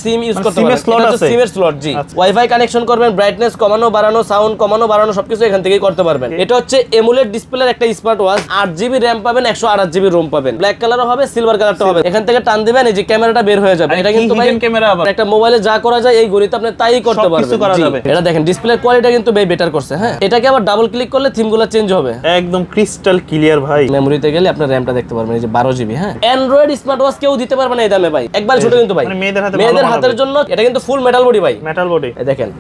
SIM use করতে পারবেন। এটা হচ্ছে সিমের স্লট। জি, ওয়াইফাই কানেকশন করবেন, ব্রাইটনেস কমানো বাড়ানো, সাউন্ড কমানো বাড়ানো সবকিছু এখান থেকেই করতে পারবেন। এটা হচ্ছে এমুলেট ডিসপ্লের একটা স্মার্ট ওয়াচ। 8GB র‍্যাম পাবেন, 128GB রোম পাবেন। ব্ল্যাক কালারও হবে, সিলভার কালারটা হবে। এখান থেকে টান দিবেন, এই যে ক্যামেরাটা বের হয়ে যাবে। এটা কিন্তু ভাই ক্যামেরা আবার একটা মোবাইলে যা করা যায় এই ঘড়িতে আপনি তাই করতে পারবেন। এটা দেখেন ডিসপ্লের কোয়ালিটি কিন্তু ভাই বেটার করছে। হ্যাঁ, এটাকে আবার ডাবল ক্লিক করলে থিমগুলো চেঞ্জ হবে, একদম ক্রিস্টাল ক্লিয়ার ভাই। মেমোরিতে গেলে আপনার র‍্যামটা দেখতে পারবেন, এই যে 12GB। হ্যাঁ, অ্যান্ড্রয়েড স্মার্ট ওয়াচ কেউ দিতে পারবে না এই দামে ভাই, একবার ছোট কিন্তু ভাই, মানে মেয়েদের হাতের জন্য। এটা কিন্তু ফুল মেটাল বডি ভাই, মেটাল বডি। এই দেখেন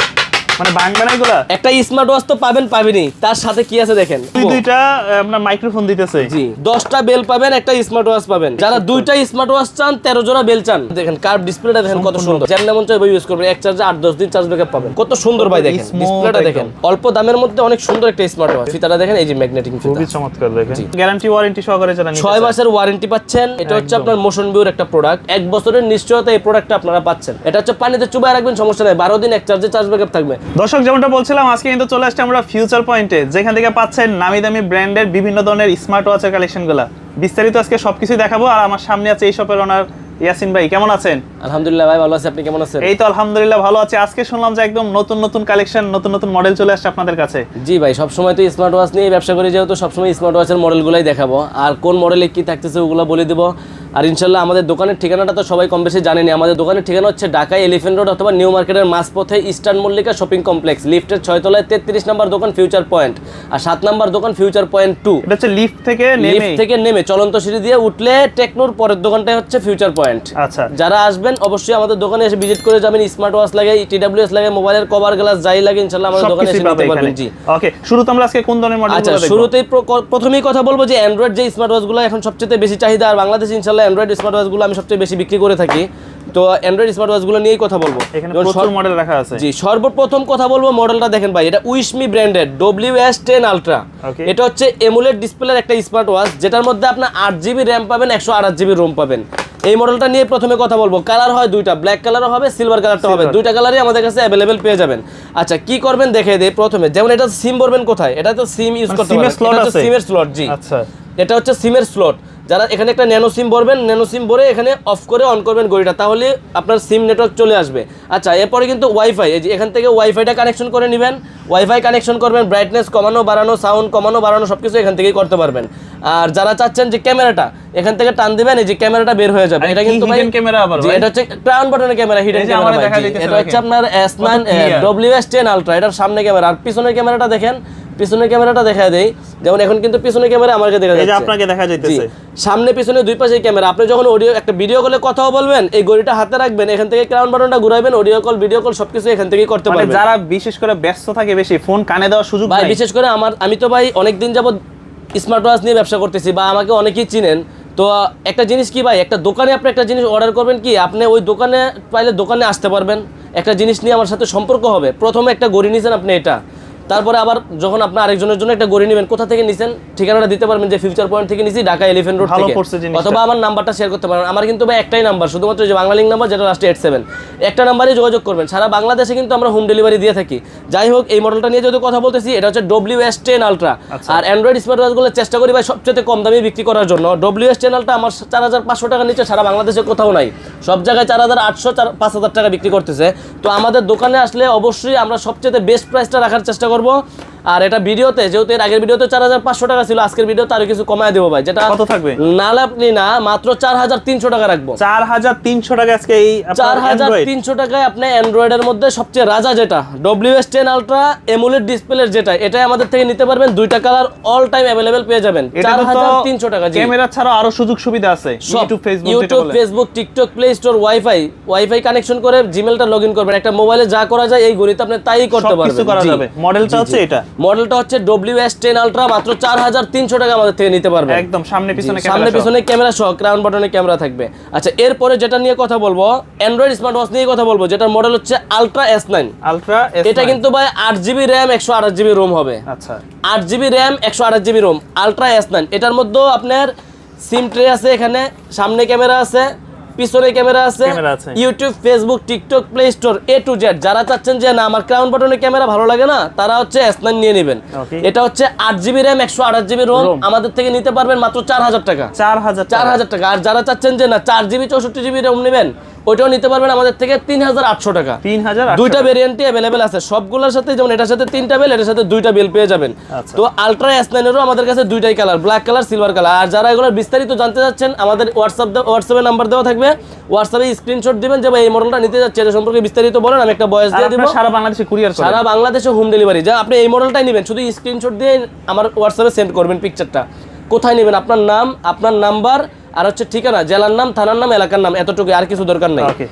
মানে ভাঙবে না এগুলা। একটা স্মার্ট ওয়াচ তো পাবেনই, তার সাথে কি আছে দেখেন, দুইটা আপনার মাইক্রোফোন দিতেছে। জি, 10টা বেল পাবেন, একটা স্মার্ট ওয়াচ পাবেন। যারা দুইটা স্মার্ট ওয়াচ চান, 13 জোড়া বেল চান, দেখেন কার্ভ ডিসপ্লেটা দেখেন কত সুন্দর। যেমন মন চাই ইউজ করবেন, এক চার্জে 8-10 দিন চার্জ ব্যাকআপ পাবেন। কত সুন্দর ভাই, দেখেন ডিসপ্লেটা দেখেন, অল্প দামের মধ্যে অনেক সুন্দর একটা স্মার্ট ওয়াচ। ফিতাটা দেখেন, এই যে ম্যাগনেটিক ফিতা, খুবই চমৎকার। দেখেন গ্যারান্টি ওয়ারেন্টি সহকারে যারা নিতে 6 মাসের ওয়ারেন্টি পাচ্ছেন। এটা হচ্ছে আপনার মোশন ভিউর একটা প্রোডাক্ট, 1 বছরের নিশ্চয়তা এই প্রোডাক্টটা আপনারা পাচ্ছেন। এটা হচ্ছে পানিতে চুবায় রাখবেন, সমস্যা নাই, 12 দিন এক চার্জে চার্জ ব্যাকআপ থাকবে। দর্শক যেমনটা বলছিলাম, আজকে কিন্তু চলে আসছে আমরা ফিউচার পয়েন্টে, যেখান থেকে পাচ্ছেন নামি দামি ব্র্যান্ডের বিভিন্ন ধরনের স্মার্ট ওয়াচের কালেকশনগুলো। বিস্তারিত আজকে সবকিছু দেখাবো। আর আমার সামনে আছে এই শপের ওনার ইয়াসিন ভাই। কেমন আছেন? আলহামদুলিল্লাহ ভাই, ভালো আছি। আপনি কেমন আছেন? এই তো আলহামদুলিল্লাহ ভালো আছি। আজকে শুনলাম যে একদম নতুন নতুন কালেকশন, নতুন নতুন মডেল চলে আসছে আপনাদের কাছে। জি ভাই, সবসময় তো স্মার্ট ওয়াচ নিয়ে ব্যবসা করি, যেহেতু সবসময় স্মার্ট ওয়াচের মডেলগুলাই দেখাবো, আর কোন মডেলে কি থাকতেছে ওগুলো বলে দেবো। আর ইনশাল্লাহ আমাদের দোকানের ঠিকানাটা তো সবাই কম বেশি জানেনি। আমাদের দোকানের ঠিকানা হচ্ছে ঢাকা এলিফ্যান্ট রোড অথবা নিউ মার্কেটের মাঝপথে ইস্টার্ন মল্লিকা শপিং কমপ্লেক্স, লিফটের 6 তলায় 33 নম্বর দোকান ফিউচার পয়েন্ট, আর 7 নম্বর দোকান ফিউচার পয়েন্ট 2। এটা হচ্ছে লিফট থেকে নেমে চলন্ত সিঁড়ি দিয়ে উঠলে টেকনোর পরের দোকানটাই হচ্ছে ফিউচার পয়েন্ট। আচ্ছা, যারা আসবেন অবশ্যই আমাদের দোকানে এসে ভিজিট করে যাবেন। স্মার্ট ওয়াচ লাগে, TWS লাগে, মোবাইলের কভার গ্লাস যাই লাগে, ইনশাআল্লাহ আমাদের দোকানে এসে নিতে পারবেন। জি, ওকে, শুরুতে আমরা আজকে কোন ধরনের মডেলগুলো দেখব? আচ্ছা, শুরুতেই প্রথমেই কথা বলবো যে অ্যান্ড্রয়েড যে স্মার্ট ওয়াচগুলো এখন সবচেয়ে বেশি চাহিদা, আর বাংলাদেশে ইনশাআল্লাহ অ্যান্ড্রয়েড স্মার্ট ওয়াচগুলো আমি সবচেয়ে বেশি বিক্রি করে থাকি। তো অ্যান্ড্রয়েড স্মার্ট ওয়াচগুলো নিয়েই কথা বলবো। এখানে প্রচুর মডেল রাখা আছে। জি, সর্বপ্রথম কথা বলবো মডেলটা দেখেন ভাই, এটা উইশমি ব্র্যান্ডেড WS10 আলট্রা। এটা হচ্ছে এমুলেট ডিসপ্লের একটা স্মার্ট ওয়াচ, যেটার মধ্যে আপনার 8GB র‍্যাম পাবেন, 128GB রোম পাবেন। এই মডেলটা নিয়ে প্রথমে কথা বলবো। কালার হয় দুইটা, ব্ল্যাক কালারও হবে, সিলভার কালারটা হবে, দুইটা কালারই আমাদের কাছে অ্যাভেলেবেল পেয়ে যাবেন। আচ্ছা, কি করবেন দেখে দেই। প্রথমে যেমন এটা সিম ভরবেন কোথায়, এটা তো সিম ইউজ করতে পারবেন, এটা হচ্ছে সিমের স্লট। জি, আচ্ছা, এটা হচ্ছে সিমের স্লট। যারা এখানে একটা ন্যানো সিম ভরবেন, ন্যানো সিম ভরে এখানে অফ করে অন করবেন ঘড়িটা, তাহলে আপনার সিম নেটওয়ার্ক চলে আসবে। আচ্ছা, এরপরে কিন্তু ওয়াইফাই, এই যে এখান থেকে ওয়াইফাইটা কানেকশন করে নেবেন, ওয়াইফাই কানেকশন করবেন, ব্রাইটনেস কমানো বাড়ানো, সাউন্ড কমানো বাড়ানো সবকিছু এখান থেকেই করতে পারবেন। আর যারা চাচ্ছেন যে ক্যামেরাটা, এখান থেকে টান দিবেন, এই যে ক্যামেরাটা বের হয়ে যাবে। এটা কিন্তু ভাই ক্যামেরা আবার, এটা হচ্ছে ক্রাউন বাটনের ক্যামেরা, হিডেন ক্যামেরা। এটা হচ্ছে আপনার S9 WS10 আলট্রা, এটার সামনে ক্যামেরা। আর পিছনের ক্যামেরাটা দেখেন, পিছনের ক্যামেরাটা দেখায় দেই। যেমন এখন কিন্তু পিছনের ক্যামেরা আমাকে দেখা যাচ্ছে, এই যে আপনাকে দেখা যাচ্ছে। সামনে পিছনে দুই পাশে ক্যামেরা। আপনি যখন অডিও একটা ভিডিও কলে কথাও বলবেন, এই ঘড়িটা হাতে রাখবেন, এখান থেকে ক্রাউন বাটনটা ঘুরাবেন, অডিও কল ভিডিও কল সবকিছু এখান থেকেই করতে পারবেন। যারা বিশেষ করে ব্যস্ত থাকে, বেশি ফোন কানে দেওয়ার সুযোগ নাই। বিশেষ করে আমি তো ভাই অনেকদিন যাবত স্মার্ট ওয়াচ নিয়ে ব্যবসা করতেছি, বা আমাকে অনেকেই চিনেন। তো একটা জিনিস কি ভাই, একটা দোকানে আপনি একটা জিনিস অর্ডার করবেন, কি আপনি ওই দোকানে পাইলে দোকানে আসতে পারবেন, একটা জিনিস নিয়ে আমার সাথে সম্পর্ক হবে। প্রথমে একটা ঘড়ি নিয়েছেন আপনি, এটা তারপরে আবার যখন আপনি আরেকজনের জন্য একটা ঘড়ি নেবেন, কোথা থেকে নিছেন ঠিকানাটা দিতে পারবেন, যে ফিউচার পয়েন্ট থেকে নিছি, ঢাকা এলিফ্যান্ট রোড থেকে, অথবা আমার নাম্বারটা শেয়ার করতে পারেন। আমার কিন্তু ভাই একটাই নাম্বার, শুধুমাত্র যে বাংলা লিঙ্ক নাম্বার, যেটা লাস্টে 87, একটা নাম্বারে যোগাযোগ করবেন। সারা বাংলাদেশে কিন্তু আমরা হোম ডেলিভারি দিয়ে থাকি। যাই হোক, এই মডেলটা নিয়ে যদি কথা বলতেছি, এটা হচ্ছে WS10 আলট্রা। আর অ্যান্ড্রয়েড স্মার্ট ওয়াচগুলো চেষ্টা করি ভাই সবচেয়ে কম দামে বিক্রি করার জন্য। WS10 আলট্রা আমার 4500 টাকার নিচে সারা বাংলাদেশে কোথাও নাই, সব জায়গায় 4800 5000 টাকা বিক্রি করতেছে। তো আমাদের দোকানে আসলে অবশ্যই আমরা সবচেয়ে বেস্ট প্রাইসটা রাখার চেষ্টা করব। আর এটা ভিডিওতে, যেহেতু এর আগের ভিডিওতে 4500 টাকা ছিল, আজকের ভিডিওতে আরো কিছু কমায় দেবো ভাই। যেটা কত থাকবে না, আপনি না মাত্র 4300 টাকা রাখবো। 4300 টাকা আজকে এই 4300 টাকায় আপনি অ্যান্ড্রয়েডের মধ্যে সবচেয়ে রাজা যেটা WS10 আলট্রা এমুলেট ডিসপ্লের যেটা, এটাই আমাদের থেকে নিতে পারবেন। দুইটা কালার অল টাইম अवेलेबल পেয়ে যাবেন 4300 টাকা। ক্যামেরা ছাড়া আরো সুযোগ সুবিধা আছে, YouTube Facebook TikTok play store, wifi connection করে জিমেলটা লগইন করবেন। একটা মোবাইলে যা করা যায় এই ঘড়িতে আপনি তাই করতে পারবেন। মডেলটা হচ্ছে এটা, মডেলটা হচ্ছে WS10 আলট্রা, মাত্র 4300 টাকা আমাদের থেকে নিতে পারবেন। একদম সামনে পিছনে ক্যামেরা সহ ক্রাউন বাটনের ক্যামেরা থাকবে। আচ্ছা, এরপরে যেটা নিয়ে কথা বলবো, অ্যান্ড্রয়েড স্মার্ট ওয়াচ নিয়ে কথা বলবো, যেটার মডেল হচ্ছে আলট্রা S9। এটা কিন্তু ভাই 8GB র‍্যাম 128GB রোম হবে। আচ্ছা, 8GB RAM 128GB Rome, ultra S9। এটার মধ্যেও আপনার সিম ট্রে আছে, এখানে সামনে ক্যামেরা আছে, পিছনে ক্যামেরা আছে, YouTube Facebook TikTok play store A to Z। যারা চাচ্ছেন যে না আমার ক্রাউন বাটনের ক্যামেরা ভালো লাগে না, তারা হচ্ছে S9 নিয়ে নেবেন। এটা হচ্ছে 8GB র‍্যাম 128GB রোম, আমাদের থেকে নিতে পারবেন মাত্র 4000 টাকা। 4000 টাকা। আর যারা চাচ্ছেন যে না 4GB 64GB রোম নেবেন, ওইটাও নিতে পারবেন আমাদের থেকে 3800 টাকা। 3800 দুইটা ভেরিয়েন্টই अवेलेबल আছে সবগুলোর সাথে, যেমন এটার সাথে 3টা বেল, এটার সাথে 2টা বেল পেয়ে যাবেন। আচ্ছা। তো আলট্রা S9 এরও আমাদের কাছে দুইটাই colour, black colour, silver colour. আর যারা এগুলোর বিস্তারিত জানতে চাচ্ছেন আমাদের হোয়াটসঅ্যাপে নাম্বার দেওয়া থাকবে, হোয়াটসঅ্যাপে স্ক্রিনশট দিবেন যে ভাই এই মডেলটা নিতে যাচ্ছে, এটা সম্পর্কে বিস্তারিত বলেন, আমি একটা ভয়েস দিয়ে দিব। সারা বাংলাদেশে কুরিয়ার করেন? সারা বাংলাদেশে হোম ডেলিভারি। যা আপনি এই মডেলটাই নেবেন, শুধু স্ক্রিনশট দিয়ে আমার হোয়াটসঅ্যাপে সেন্ড করবেন পিকচারটা, কোথায় নেবেন, আপনার নাম, আপনার নাম্বার, আর হচ্ছে ঠিকানা, জেলার নাম, থানার নাম, এলাকার নাম, এতটুকু, আর কিছু দরকার নেই। ওকে।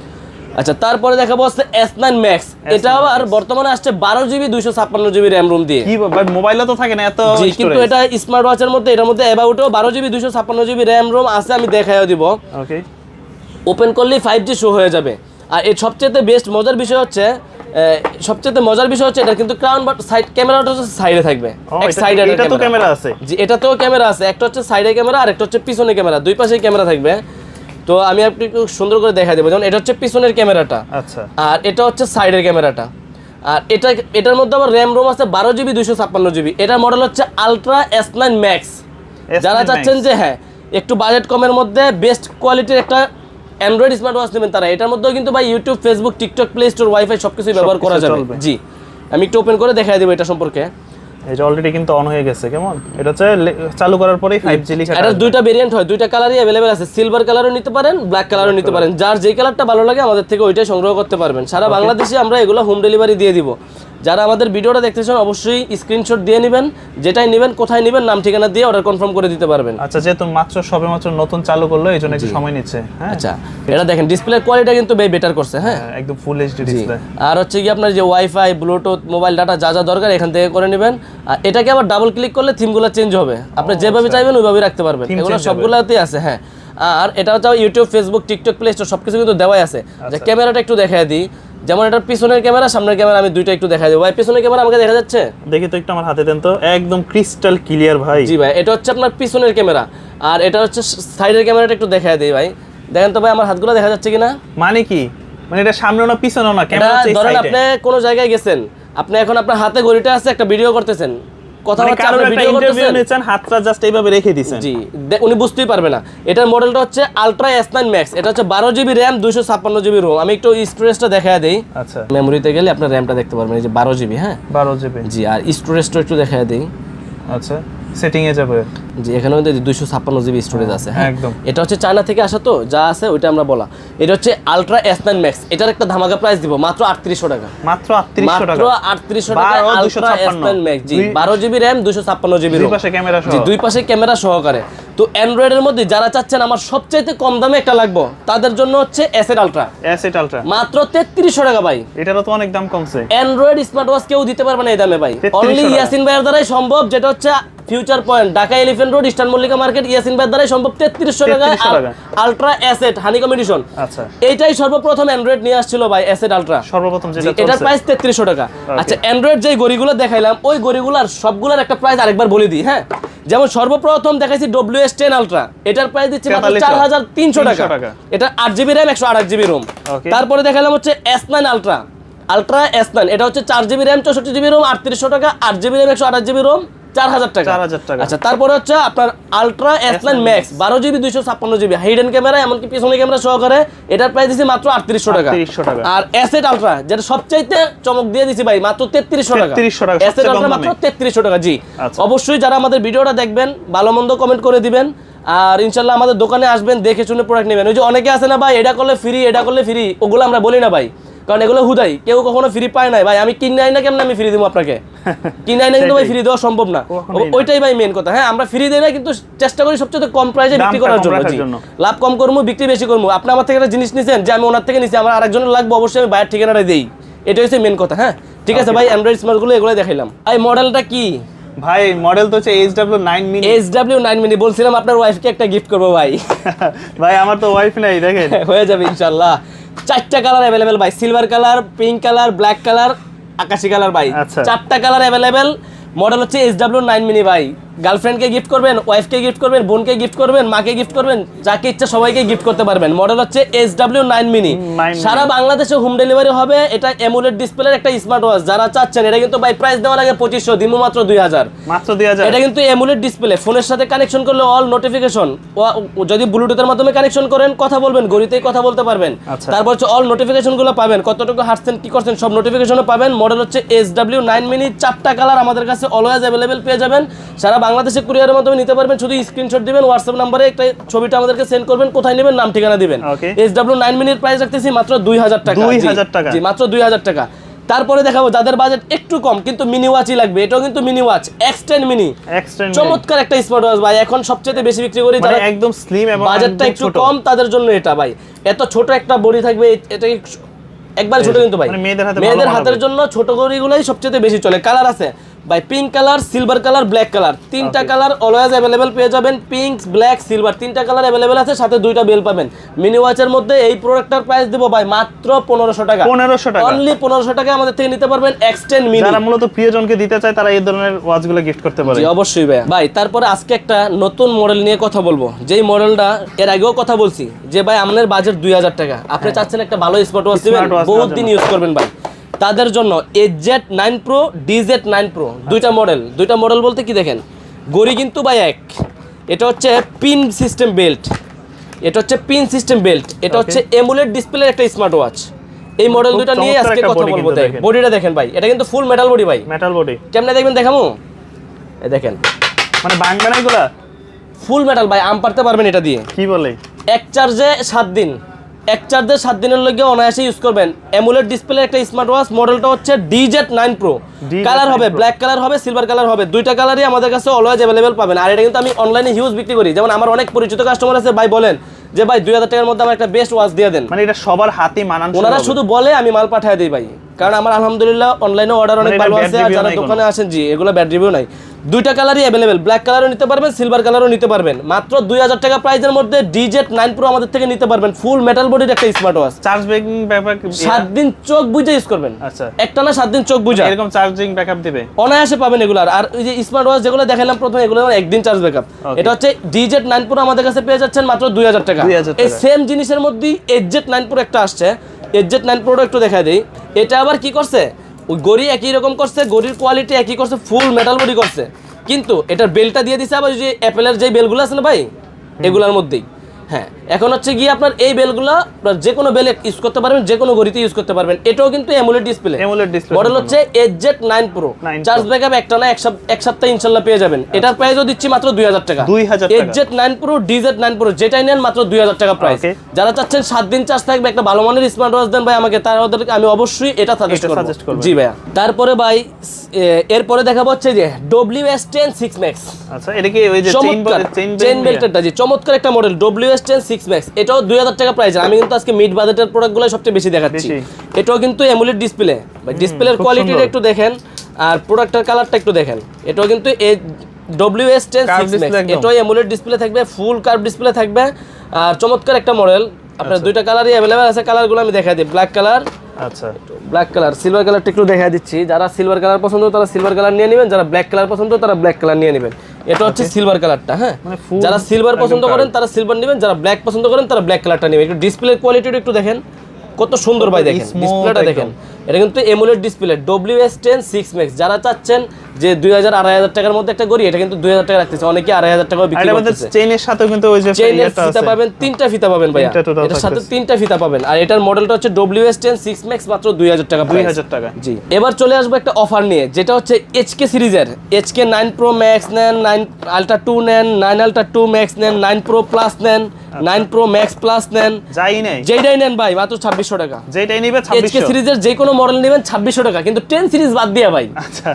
আচ্ছা, তারপরে দেখাবো হচ্ছে S9 Max। এটা আবার বর্তমানে আসছে 12GB 256GB র্যাম রোম দিয়ে। কি ভাই, মোবাইলে তো থাকে না এত জি, কিন্তু এটা স্মার্ট ওয়াচের মধ্যে, এটার মধ্যে অ্যাবাউটও 12GB 256GB র্যাম রোম আছে, আমি দেখাইও দিব। ওকে। ওপেন করলেই 5G শো হয়ে যাবে। আর এর সবচেয়ে বেস্ট মজার বিষয় হচ্ছে এটা কিন্তু ক্রাউন বাট সাইড ক্যামেরাটা হচ্ছে সাইডে থাকবে, এক সাইডে এটা তো ক্যামেরা আছে। জি, এটাতেও ক্যামেরা আছে, একটা হচ্ছে সাইডে ক্যামেরা আর একটা হচ্ছে পিছনে ক্যামেরা, দুই পাশেই ক্যামেরা থাকবে। তো আমি আপনি একটু সুন্দর করে দেখাই দেবো, যেমন এটা হচ্ছে পিছনের ক্যামেরাটা, আচ্ছা, আর এটা হচ্ছে সাইডের ক্যামেরাটা। আর এটার মধ্যে আবার র্যাম রোম আছে 12GB 256GB। এটার মডেল হচ্ছে আলট্রা S9 Max। যারা চাচ্ছেন যে হ্যাঁ একটু বাজেট কমের মধ্যে বেস্ট কোয়ালিটির একটা অ্যান্ড্রয়েড স্মার্ট ওয়াচ নেবেন, তারা এটার মধ্যেও কিন্তু ভাই YouTube, Facebook, TikTok, play store, wifi সবকিছু ব্যবহার করা যাবে। জি, আমি একটু ওপেন করে দেখাই দেবো এটা সম্পর্কে। এই যে অলরেডি কিন্তু অন হয়ে গেছে। কেমন, এটা হচ্ছে চালু করার পরেই 5G লেখা। এটা দুইটা ভেরিয়েন্ট হয়, দুইটা কালারই अवेलेबल আছে, সিলভার কালারও নিতে পারেন, ব্ল্যাক কালারও নিতে পারেন, যার যেই কালারটা ভালো লাগে আমাদের থেকে ওইটাই সংগ্রহ করতে পারবেন। সারা বাংলাদেশে আমরা এগুলো হোম ডেলিভারি দিয়ে দিব। যারা আমাদের ভিডিওটা দেখতেছেন অবশ্যই স্ক্রিনশট দিয়ে নেবেন, যেটাই নেবেন, কোথায় নেবেন, নাম ঠিকানা দিয়ে অর্ডার কনফার্ম করে দিতে পারবেন। আচ্ছা, যেহেতু সবেমাত্র নতুন চালু করলো এই জন্য একটু সময় নিচ্ছে। হ্যাঁ, আচ্ছা, এটা দেখেন ডিসপ্লের কোয়ালিটি কিন্তু বেটার করছে। হ্যাঁ, একদম ফুল এইচডি ডিসপ্লে। আর হচ্ছে কি আপনার যে ওয়াইফাই, ব্লুটুথ, মোবাইল ডাটা যা যা দরকার এখান থেকে করে নেবেন। আর এটাকে আবার ডাবল ক্লিক করলে থিমগুলো চেঞ্জ হবে, আপনি যেভাবে চাইবেন ওইভাবে রাখতে পারবেন, এগুলো সবগুলোতেই আছে। হ্যাঁ, আর এটা হচ্ছে YouTube, Facebook, TikTok, play store সবকিছু কিন্তু দেওয়াই আছে। যে ক্যামেরাটা একটু দেখাই দিই, যেমন এটার পিছনের ক্যামেরা, সামনের ক্যামেরা, আমি দুইটা একটু দেখাই দেবো। ভাই পিছনের ক্যামেরা আমাকে দেখা যাচ্ছে? দেখি তো একটু আমার হাতে দেন তো, একদম ক্রিস্টাল ক্লিয়ার ভাই। জি ভাই, এটা হচ্ছে আপনার পিছনের ক্যামেরা, আর এটা হচ্ছে সাইডের ক্যামেরাটা একটু দেখাই দিই ভাই। দেখেন তো ভাই আমার হাতগুলো দেখা যাচ্ছে কিনা? মানে কি, মানে এটা সামনেও না পিছনেও না, ক্যামেরা হচ্ছে ধরেন সাইডে। আপনি কোনো জায়গায় গেছেন, আপনি এখন আপনার হাতে ঘড়িটা আছে, একটা ভিডিও করতেছেন, কথা মানে হচ্ছে, কারণ একটা ভিডিও ইন্টারভিউ করতেছেন, নিচ্ছেন, হাতটা জাস্ট এইভাবে রেখে দিয়েছেন। জি, উনি বুঝতেই পারবে না। এটার মডেলটা হচ্ছে আলট্রা S9 Max। এটা হচ্ছে 12GB র্যাম 256GB রোম। আমি একটু স্টোরেজটা দেখায় দেই। আচ্ছা, মেমোরিতে গেলে আপনার র্যামটা দেখতে পারবেন, এই যে 12GB। হ্যাঁ, 12GB। জি, আর স্টোরেজটা একটু দেখায় দেই। আচ্ছা, সেটিং এ যাবে। জি, এখানে মধ্যে 256GB স্টোরেজ আছে। হ্যাঁ, একদম। এটা হচ্ছে চায়না থেকে আসা, তো যা আছে ওইটা আমরা বলা। এটা হচ্ছে আলট্রা S9 Max। এটার একটা ধামাকা প্রাইস দিব মাত্র 3800 টাকা। মাত্র 3800 টাকা। মাত্র 3800 টাকা আলট্রা S9 Max। জি, 12GB র্যাম 256GB রোম। দুই পাশে ক্যামেরা সহ। জি, দুই পাশে ক্যামেরা সহকারে। তো অ্যান্ড্রয়েডের মধ্যে যারা চাচ্ছেন আমার সবচাইতে কম দামে একটা লাগবে, তাদের জন্য হচ্ছে S8 আলট্রা। S8 আলট্রা মাত্র 3300 টাকা ভাই। এটারও তো অনেক দাম কমছে। অ্যান্ড্রয়েড স্মার্ট ওয়াচ কেউ দিতে পারবে না এই দামে ভাই, 3300 অনলি টাকা। ইয়াসিন ভাইয়ের দ্বারাই সম্ভব, যেটা হচ্ছে future point, Dhaka elephant road, eastern Mallika market, Yasin ভাইয়ের দ্বারাই সম্ভব। 3300 টাকা 3300 টাকা। Ultra S8 honeycomb edition. আচ্ছা, এইটাই সর্বপ্রথম অ্যান্ড্রয়েড নিয়ে আসছিল ভাই, S8 আলট্রা সর্বপ্রথম যেটা চলছে। এটার প্রাইস 3300 টাকা। আচ্ছা, অ্যান্ড্রয়েড যেই গড়িগুলো দেখাইলাম ওই গড়িগুলার সবগুলার একটা প্রাইস আরেকবার বলে দিই। হ্যাঁ, যেমন সর্বপ্রথম দেখাইছি WS10 আলট্রা, এটার প্রাইস দিচ্ছি মাত্র 4300 টাকা। এটা 8GB র্যাম 128GB রোম। তারপরে দেখালাম হচ্ছে S9 আলট্রা, আলট্রা S9, এটা হচ্ছে 4GB র্যাম 64GB রোম, 3800 টাকা, 8GB র্যাম 128GB রোম, 4000 টাকা। আচ্ছা, তারপরে হচ্ছে আপনার ultra S9 Max 12GB 256GB hidden camera, এমনকি পিছনে ক্যামেরা সহকারে, এটার প্রাইস দিছি মাত্র 3800 টাকা। আর S8 আলট্রা যেটা সবচাইতে চমক দিয়ে দিছি ভাই, মাত্র 3300 টাকা। S8 আলট্রা মাত্র 3300 টাকা। জি, অবশ্যই যারা আমাদের ভিডিওটা দেখবেন ভালো মন্দ কমেন্ট করে দিবেন, আর ইনশাল্লাহ আমাদের দোকানে আসবেন, দেখে শুনে প্রোডাক্ট নেবেন। ওই যে অনেকে আছে না ভাই, এটা করলে ফ্রি, এটা করলে ফ্রি, ওগুলো আমরা বলি না ভাই, কারণ এগুলো হুদাই, কেউ কখনো ফ্রি পায় নাই ভাই। আমি কিনে আই না, কেমন আমি ফ্রি দিব আপনাকে? কিনে আই না কিন্তু ভাই ফ্রি দেওয়া সম্ভব না, ওইটাই ভাই মেন কথা। হ্যাঁ, আমরা ফ্রি দেই না, কিন্তু চেষ্টা করি সবচেয়ে কম প্রাইসে বিক্রি করার জন্য। লাভ কম করবো, বিক্রি বেশি করবো। আপনি আমার থেকে একটা জিনিস নিছেন, যে আমি ওনার থেকে নিছি, আমার আরেকজনের লাগবে, অবশ্যই আমি বাইরের ঠিকানাটা দেই, এটা হচ্ছে মেন কথা। হ্যাঁ, ঠিক আছে ভাই, অ্যান্ড্রয়েড স্মার্টগুলো এগুলো দেখাইলাম। এই মডেলটা কি ভাই? মডেল তো হচ্ছে HW9 mini। HW9 mini বলছিলাম আপনার ওয়াইফকে একটা গিফট করবো ভাই। ভাই আমার তো ওয়াইফ নাই, দেখেন। হয়ে যাবে ইনশাআল্লাহ। 4টা কালার अवेलेबल ভাই, silver colour, pink colour, black colour, আকাশি কালার ভাই। 4টা কালার अवेलेबल। মডেল হচ্ছে HW9 mini ভাই। গার্লফ্রেন্ডকে গিফট করবেন, ওয়াইফকে গিফট করবেন, বোনকে গিফট করবেন, মাকে গিফট করবেন, যাকে ইচ্ছা সবাইকে গিফট করতে পারবেন। মডেল হচ্ছে SW9 মিনি, সারা বাংলাদেশে হোম ডেলিভারি হবে। এটা অ্যামোলেড ডিসপ্লের একটা স্মার্ট ওয়াচ, যারা চাচ্ছেন এটা কিন্তু ভাই প্রাইস দেওয়ার আগে 2500 দিমু মাত্র 2000। মাত্র 2000। এটা কিন্তু অ্যামোলেড ডিসপ্লে, ফোনের সাথে কানেকশন করলে অল নোটিফিকেশন, যদি ব্লুটুথের মাধ্যমে কানেকশন করেন কথা বলবেন, ঘড়িতেই কথা বলতে পারবেন। তারপর হচ্ছে অল নোটিফিকেশনগুলো পাবেন, কতটুকু হাঁটছেন কি করছেন সব নোটিফিকেশনও পাবেন। মডেল হচ্ছে SW9 মিনি, 4টা কালার আমাদের কাছে অলওয়েজ অ্যাভেলেবেল পেয়ে যাবেন। সারা বাংলাদেশে কুরিয়ারের মাধ্যমে নিতে পারবেন, শুধু স্ক্রিনশট দিবেন, হোয়াটসঅ্যাপ নাম্বারে একটা ছবিটা আমাদেরকে সেন্ড করবেন, কোথায় নেবেন নাম ঠিকানা দিবেন। SW9 মিনির প্রাইস রাখতেছি মাত্র 2000 টাকা। 2000 টাকা, জি মাত্র 2000 টাকা। তারপরে দেখাবো যাদের বাজেট একটু কম কিন্তু মিনি ওয়াচই লাগবে, এটাও কিন্তু মিনি ওয়াচ X10 মিনি, চমৎকার একটা স্মার্ট ওয়াচ ভাই, এখন সবচেয়ে বেশি বিক্রি করি যারা একদম স্লিম এবং বাজেটটা একটু কম তাদের জন্য এটা ভাই। এত ছোট একটা বডি থাকবে, এটা একবার ছোট কিন্তু ভাই মেয়েদের হাতের জন্য ছোট ঘড়িগুলোই সবচেয়ে বেশি চলে। কালার আছে ভাই, pink colour, silver colour, black colour, 3টা কালার অলওয়েজ অ্যাভেলেবেল পেয়ে যাবেন। পিঙ্ক, ব্ল্যাক, সিলভার 3টা কালার অ্যাভেলেবেল আছে, সাথে 2টা বেল পাবেন। মিনি ওয়াচের মধ্যে এই প্রোডাক্টটার প্রাইস দেব ভাই মাত্র 1500 টাকা। 1500 টাকা, অনলি 1500 টাকায় আমাদের থেকে নিতে পারবেন X10 মিনি। যারা মূলত প্রিয়জনকে দিতে চায় তারা এই ধরনের ওয়াচগুলো গিফট করতে পারে। জি অবশ্যই ভাই। ভাই তারপরে আজকে একটা নতুন মডেল নিয়ে কথা বলবো, যেই মডেলটা এর আগেও কথা বলছি যে ভাই আমাদের বাজেট 2000 টাকা, আপনি চাচ্ছেন একটা ভালো স্মার্ট ওয়াচ দিবেন, বহুত দিন ইউজ করবেন ভাই, তাদের জন্য SZ9 Pro, DZ9 Pro, দুইটা মডেল বলতে কি দেখেন, গড়ি কিন্তু ভাই এক। এটা হচ্ছে পিন সিস্টেম বেল্ট, এটা হচ্ছে অ্যামোলেড ডিসপ্লের একটা স্মার্ট ওয়াচ। এই মডেল দুটো নিয়ে আজকে কথা বলবো। বডিটা দেখেন ভাই, এটা কিন্তু ফুল মেটাল বডি ভাই, মেটাল বডি। কেমনে দেখবেন দেখামু, এই দেখেন মানে ভাঙবে না এগুলা, ফুল মেটাল ভাই, আম পারতে পারবেন এটা দিয়ে। কি বলে, এক চার্জে 7 দিন, এক চার্জে 7 দিনের লগে অনায়াসে ইউজ করবেন। অ্যামোলেড ডিসপ্লে একটা স্মার্ট ওয়াচ, মডেলটা হচ্ছে DZ9 Pro, কালার হবে ব্ল্যাক কালার হবে, সিলভার কালার হবে, 2টা কালারই আমাদের কাছে অলওয়েজ অ্যাভেলেবেল পাবেন। আর এটা কিন্তু আমি অনলাইনে হিউজ বিক্রি করি, যেমন আমার অনেক পরিচিত কাস্টমার আছে ভাই বলেন যে ভাই 2000 টাকার মধ্যে আমার একটা বেস্ট ওয়াচ দিয়ে দেন, মানে এটা সবার হাতে মানানসই। ওনারা শুধু বলে আমি মাল পাঠিয়ে দিই ভাই, কারণ আমার আলহামদুলিল্লাহ অনলাইনে অর্ডার অনেক ভালো আছে। আর যারা দোকানে আসেন জি এগুলো ব্যাড রিভিউ নাই। 2টা কালারই অ্যাভেলেবেল, ব্ল্যাক কালারও নিতে পারবেন, সিলভার কালারও নিতে পারবেন। মাত্র 2000 টাকা প্রাইসের মধ্যে DZ9 Pro আমাদের থেকে নিতে পারবেন, ফুল মেটাল বডির একটা স্মার্ট ওয়াচ। চার্জ ব্যাকআপ ব্যাপার 7 দিন চোখ বুজে ইউজ করবেন। আচ্ছা, একটা না 7 দিন চোখ বুজে এরকম চার্জিং ব্যাকআপ দিবে, অনায়াসে পাবেন এগুলার। আর ওই যে স্মার্ট ওয়াচ যেগুলো দেখালাম প্রথমে, এগুলো একদিন চার্জ ব্যাকআপ। এটা হচ্ছে DZ9 Pro আমাদের কাছে পেয়ে যাচ্ছেন মাত্র 2000 টাকা। এই সেম জিনিসের মধ্যেই SZ9 Pro একটা আসছে, SZ9 Pro একটু দেখা দেই। এটা আবার কি করছে, ওই গড়ি একই রকম করছে, গড়ির কোয়ালিটি একই করছে, ফুল মেটাল বডি করছে, কিন্তু এটার বেলটা দিয়ে দিছে আবার ওই যে অ্যাপেলের যে বেলগুলো আছে না ভাই, এগুলোর মধ্যেই। হ্যাঁ, এখন হচ্ছে গিয়ে আপনার এই বেলগুলো যে কোনো বেল ইউজ করতে পারবেন, যে কোনো ঘড়িতে ইউজ করতে পারবেন। এটাও কিন্তু অ্যামোলেড ডিসপ্লে, মডেল হচ্ছে SZ9 Pro, চার্জ ব্যাকআপ একটা না এক সপ্তাহ ইনশাআল্লাহ পেয়ে যাবেন। এটার প্রাইসও দিচ্ছি মাত্র 2000 টাকা। SZ9 Pro, DZ9 Pro যেটাই নেন মাত্র 2000 টাকা প্রাইস। যারা চাচ্ছেন 7 দিন চার্জ থাকবে, একটা ভালো মানের স্মার্ট ওয়াচ দেন ভাই আমাকে, তাদেরকে আমি অবশ্যই এটা সাজেস্ট করব। জি ভাইয়া। তারপরে ভাই এরপরে দেখাবো হচ্ছে যে WS10 6 Max। আচ্ছা, এটা কি ওই যে চেইন বেল্টটা, জি চমৎকার একটা মডেল WS10 6 Max, এটাও 2000 টাকা প্রাইস। আমি কিন্তু আজকে মিড বাজেটের প্রোডাক্টগুলো সবচেয়ে বেশি দেখাচ্ছি। এটাও কিন্তু অ্যামোলেড ডিসপ্লে, ডিসপ্লের কোয়ালিটিটা একটু দেখেন আর প্রোডাক্টের কালারটা একটু দেখেন। এটাও কিন্তু WS10 6 Max, এটাও অ্যামোলেড ডিসপ্লে থাকবে, ফুল কার্ভ ডিসপ্লে থাকবে, আর চমৎকার একটা মডেল। আপনার 2টা কালারই অ্যাভেলেবেল আছে, কালারগুলো আমি দেখাই দিই। ব্ল্যাক কালার, আচ্ছা ব্ল্যাক কালার, সিলভার কালারটা একটু দেখা দিচ্ছি। যারা সিলভার কালার পছন্দ তারা সিলভার কালার নিয়ে নেবেন, যারা ব্ল্যাক কালার পছন্দ তারা ব্ল্যাক কালার নিয়ে নেবেন। এটা হচ্ছে সিলভার কালারটা। হ্যাঁ, যারা সিলভার পছন্দ করেন তারা সিলভার নেবেন, যারা ব্ল্যাক পছন্দ করেন তারা ব্ল্যাক কালারটা নেবেন। একটু ডিসপ্লের কোয়ালিটিটা একটু দেখেন, কত সুন্দর ভাই, দেখেন ডিসপ্লেটা দেখেন। এটা কিন্তু অ্যামোলেড ডিসপ্লে WS10 6 Max। যারা চাচ্ছেন যে 2000-2500 টাকার মধ্যে একটা করি, এটা কিন্তু 2000 টাকা রাখতেছে, অনেকে 2500 টাকা বিক্রি করতেছে। চেইনের সাথে কিন্তু ওই যে ফিতা পাবেন, 3টা ফিতা পাবেন ভাই, এটার সাথে 3টা ফিতা পাবেন। আর এটার মডেলটা হচ্ছে WS10 6 Max, মাত্র 2000 টাকা। 2000 টাকা। জি, এবার চলে আসবো একটা অফার নিয়ে, যেটা হচ্ছে HK সিরিজের HK9 Pro Max নেন, 9 Ultra 2 নেন, 9 Ultra 2 Max নেন, 9 Pro Plus নেন, 9 Pro Max Plus নেন, যেটাই নেন ভাই মাত্র 2600 টাকা। যেটাই নিবে 2600। HK সিরিজের যে কোনো মডেল নেবেন 2600 টাকা, কিন্তু 10 সিরিজ বাদ দিয়ে ভাই। আচ্ছা,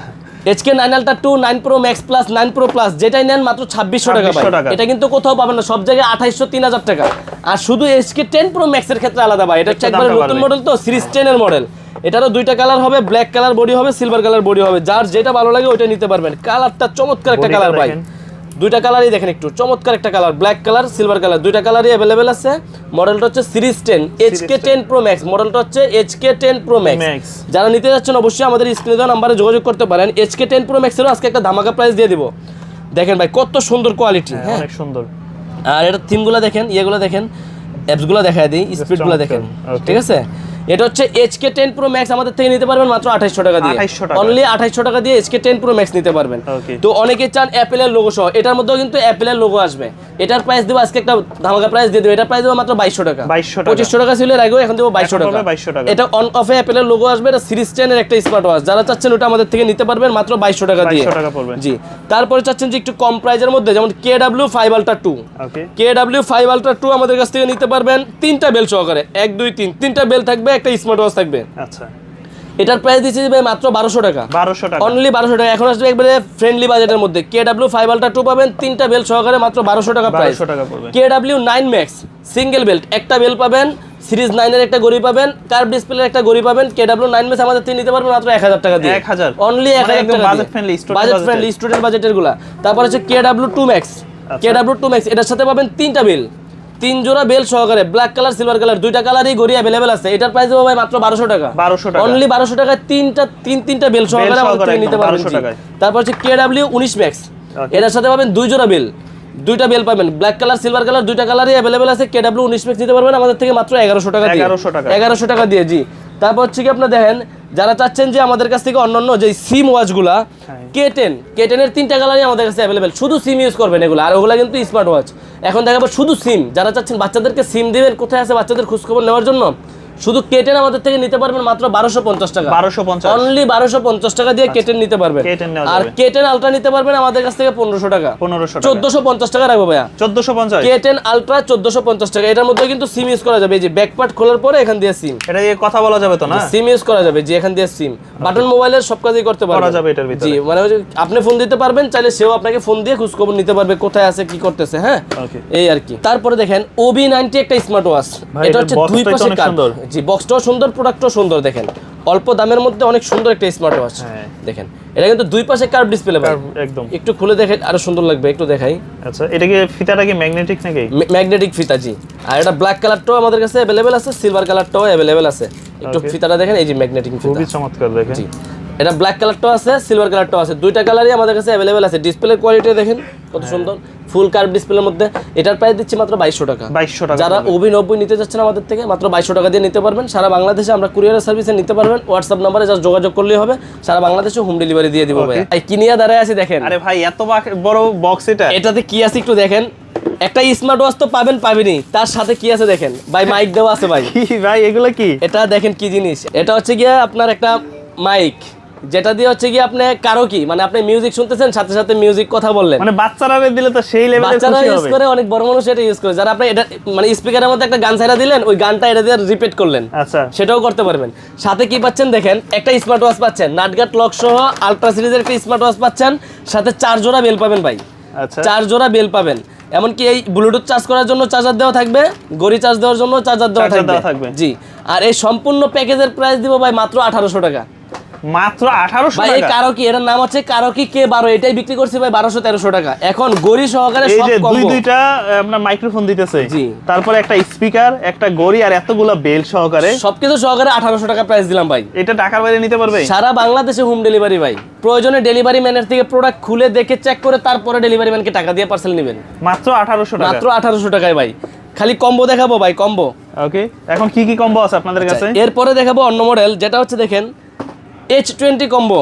HK9 Ultra 2, 9 Pro Max Plus, 9 Pro Plus যেটাই নেন মাত্র 2600 টাকা ভাই। এটা কিন্তু কোথাও পাবেন না, সব জায়গায় 2800, 3000 টাকা। আর শুধু HK10 Pro Max এর ক্ষেত্রে আলাদা ভাই, এটা হচ্ছে একবার নতুন মডেল তো, সিরিজ 10 এর মডেল। এটারও 2টা কালার হবে, ব্ল্যাক কালার বডি হবে, সিলভার কালার বডি হবে। যার যেটা ভালো লাগে ওইটা নিতে পারবেন। কালারটা চমৎকার একটা কালার ভাই, 2টা কালারই দেখেন একটু চমৎকার একটা colour, black colour, silver colour, 2টা কালারই অ্যাভেলেবেল আছে। মডেলটা হচ্ছে সিরিজ 10 HK10 Pro Max, মডেলটা হচ্ছে HK10 Pro Max। যারা নিতে যাচ্ছেন অবশ্যই আমাদের স্ক্রিনে দেওয়া নম্বরে যোগাযোগ করতে পারেন। HK10 Pro Max এরও আজকে একটা ধামাকা প্রাইস দিয়ে দিব, দেখেন ভাই কত সুন্দর কোয়ালিটি, হ্যাঁ অনেক সুন্দর। আর এটা থিমগুলো দেখেন, ইয়েগুলো দেখেন, অ্যাপসগুলো দেখায় দিই, স্পিডগুলো দেখেন, ঠিক আছে। এটা হচ্ছে HK10 Pro Max আমাদের থেকে নিতে পারবেন মাত্র 2800 টাকা দিয়ে, অনলি 2800 টাকা দিয়ে HK10 Pro Max নিতে পারবেন। তো অনেকে চান অ্যাপেলের লোগো সহ, এটার মধ্যেও কিন্তু অ্যাপেলের লোগো আসবে। এটার প্রাইস দেবো আজকে একটা ধামাকা প্রাইস দিয়ে দেবো, এটার প্রাইস দেবো মাত্র 2200 টাকা। 2500 টাকা ছিল এর আগেও, এখন দেবো 2200 টাকা। এটা অন অফে অ্যাপেলের লোগো আসবে, এটা সিরিজ 10 এর একটা স্মার্ট ওয়াচ, যারা চাচ্ছেন ওটা আমাদের থেকে নিতে পারবেন মাত্র 2200 টাকা দিয়ে। জি, তারপরে চাচ্ছেন যে একটু কম প্রাইসের মধ্যে, যেমন KW5 Ultra 2, KW5 Ultra 2 আমাদের কাছ থেকে নিতে পারবেন তিনটা বেল সহকারে, 1 2 3 তিনটা বেল থাকবে, একটা স্মার্ট ওয়াচ থাকবে। আচ্ছা, এটার প্রাইস দিচ্ছি ভাই মাত্র 1200 টাকা, অনলি 1200 টাকা। এখন আসবে একবারে ফ্রেন্ডলি বাজেটের মধ্যে, KW5 Ultra 2 পাবেন তিনটা বেল সহকারে মাত্র 1200 টাকা price. KW9 Max single belt একটা বেল পাবেন, সিরিজ 9 এর একটা গড়ি পাবেন, কার্ভ ডিসপ্লের একটা গড়ি পাবেন। KW9 Max আমাদের থেকে নিতে পারবেন মাত্র 1000 টাকা দিয়ে, 1000 অনলি 1000 টাকা, বাজেট ফ্রেন্ডলি স্টুডেন্ট বাজেটের গুলা। তারপর হচ্ছে KW2 Max, KW2 Max এটার সাথে পাবেন তিনটা বেল, 3 জোড়া বেল সহকারে, ব্ল্যাক কালার সিলভার কালার দুইটা কালারই গড়ি अवेलेबल আছে। এটার প্রাইস হবে ভাই মাত্র 1200 টাকা, অনলি 1200 টাকায় তিনটা বেল সহকারে আমাদের থেকে নিতে পারবেন। তারপর হচ্ছে KW19 Max, এটার সাথে পাবেন 2 জোড়া বেল, দুইটা বেল পাবেন, ব্ল্যাক কালার সিলভার কালার দুইটা কালারই अवेलेबल আছে। KW19 Max নিতে পারবেন আমাদের থেকে মাত্র 1100 টাকা দিয়ে, 1100 টাকা দিয়ে। জি, তারপর হচ্ছে কি আপনারা দেখেন, যারা চাচ্ছেন যে আমাদের কাছ থেকে অন্যান্য যে সিম ওয়াচগুলা, K10 এর তিনটা কালারই আমাদের কাছে अवेलेबल, শুধু সিম ইউজ করবেন এগুলো, আর ওগুলা কিন্তু স্মার্ট ওয়াচ। এখন দেখাবো শুধু সিম, যারা চাচ্ছেন বাচ্চাদেরকে সিম দিবেন, কোথায় আছে বাচ্চাদের খোঁজ খবর নেওয়ার জন্য, শুধু K10 আমাদের থেকে নিতে পারবেন মাত্র 1250 টাকা, অনলি 1250 টাকা দিয়ে K10 নিতে পারবেন। আর K10 Ultra নিতে পারবেন আমাদের কাছ থেকে 1500 টাকা, 1450 টাকা রাখবো ভাইয়া, 1450। K10 Ultra 1450 টাকা। এটার মধ্যে কিন্তু সিম ইউজ করা যাবে, এই যে ব্যাক পার্ট খোলার পরে এখান দিয়ে সিম, এটা দিয়ে কথা বলা যাবে তো না, সিম ইউজ করা যাবে, যে এখান দিয়ে সিম বাটন মোবাইলের সব কাজই করতে পারবে এটার ভিতরে। জি, মানে আপনি ফোন দিতে পারবেন, চাইলে সেও আপনাকে ফোন দিয়ে খোঁজ খবর নিতে পারবে কোথায় আছে কি করতেছে, হ্যাঁ এই আর কি। তারপরে দেখেন OB90 একটা স্মার্ট ওয়াচ, এটা হচ্ছে দুই পাশে কাট, জি বক্সটাও সুন্দর, প্রোডাক্টও সুন্দর। দেখেন অল্প দামের মধ্যে অনেক সুন্দর একটা স্মার্ট ওয়াচ, দেখেন এটা কিন্তু দুই পাশে কার্ভ ডিসপ্লে পাবেন, একদম একটু খুলে দেখেন আরো সুন্দর লাগবে, একটু দেখাই। আচ্ছা, এটা কি ফিতাটা কি ম্যাগনেটিক নাকি? ম্যাগনেটিক ফিতা, জি। আর এটা ব্ল্যাক কালারটাও আমাদের কাছে अवेलेबल আছে, সিলভার কালারটাও अवेलेबल আছে। একটু ফিতাটা দেখেন, এই যে ম্যাগনেটিক ফিতা, খুবই চমৎকার দেখেন। জি, এটা ব্ল্যাক কালারটাও আছে, সিলভার কালারটাও আছে, দুইটা কালারই আমাদের কাছে अवेलेबल আছে। ডিসপ্লের কোয়ালিটি দেখেন কত সুন্দর, ফুল কার্ভ ডিসপ্লের মধ্যে। এটার প্রাইস দিচ্ছি মাত্র 2200 টাকা, 2200 টাকা। যারা OB90 নিতে যাচ্ছেন আমাদের থেকে মাত্র 2200 টাকা দিয়ে নিতে পারবেন। সারা বাংলাদেশে আমরা কুরিয়ার সার্ভিসে নিতে পারবেন, হোয়াটসঅ্যাপ নম্বরে জাস্ট যোগাযোগ করলেই হবে, সারা বাংলাদেশে হোম ডেলিভারি দিয়ে দিব ভাই। এই কি নিয়ে দাঁড়ায় আছি দেখেন, আরে ভাই এত বড় বক্স, এটাতে কি আছে একটু দেখেন। একটা স্মার্ট ওয়াচ তো পাবেনই, তার সাথে কি আছে দেখেন ভাই, মাইক দেওয়া আছে ভাই। কি ভাই এগুলো কি? এটা দেখেন কি জিনিস, এটা হচ্ছে গিয়ে আপনার একটা মাইক, যেটা দিয়ে হচ্ছে কি আপনি কারো কি মানে আপনি মিউজিক শুনতেছেন, সাথে সাথে মিউজিক কথা বললেন, মানে বাচ্চারা দিলে তো সেই লেভেলে খুশি হবে। বাচ্চারা ইউজ করে, অনেক বড় মানুষ এটা ইউজ করে, যারা আপনি এটা মানে স্পিকারের মধ্যে একটা গান ছাইরা দিলেন, ওই গানটা এটা দিয়ে রিপিট করলেন, আচ্ছা সেটাও করতে পারবেন। সাথে কি পাচ্ছেন দেখেন, একটা স্মার্ট ওয়াচ পাচ্ছেন, নাটগাট লক সহ আলট্রা সিরিজের একটা স্মার্ট ওয়াচ পাচ্ছেন, সাথে 4 জোড়া বেল পাবেন ভাই, আচ্ছা 4 জোড়া বেল পাবেন। এমনকি এই ব্লুটুথ চার্জ করার জন্য চার্জার দেওয়া থাকবে, ঘড়ি চার্জ দেওয়ার জন্য চার্জার দেওয়া থাকবে, জি। আর এই সম্পূর্ণ প্যাকেজের প্রাইস দিব ভাই মাত্র 1800 টাকা, মাত্র 1800 টাকা। ভাই এই কারোকি, এর নাম হচ্ছে কারোকি K12, এটাই বিক্রি করছি ভাই 1200-1300 টাকা। এখন গড়ি সহকারে সব কম্বো, দুইটা আপনার মাইক্রোফোন দিতেছে, জি, তারপর একটা স্পিকার, একটা গড়ি আর এতগুলা বেল সহকারে, সবকিছু সহকারে 1800 টাকা প্রাইস দিলাম ভাই। এটা ঢাকার বাইরে নিতে পারবে, সারা বাংলাদেশে হোম ডেলিভারি ভাই। প্রয়োজনে ডেলিভারি ম্যানের থেকে প্রোডাক্ট খুলে দেখে চেক করে তারপরে ডেলিভারি ম্যানকে টাকা দিয়ে পার্সেল নেবেন, মাত্র 1800 টাকা, মাত্র 1800 টাকায় ভাই। খালি কম্বো দেখাবো ভাই, কম্বো। ওকে, এখন কি কি কম্বো আছে আপনাদের কাছে? এরপরে দেখাবো অন্য মডেল, যেটা হচ্ছে দেখেন H20 কম্বো।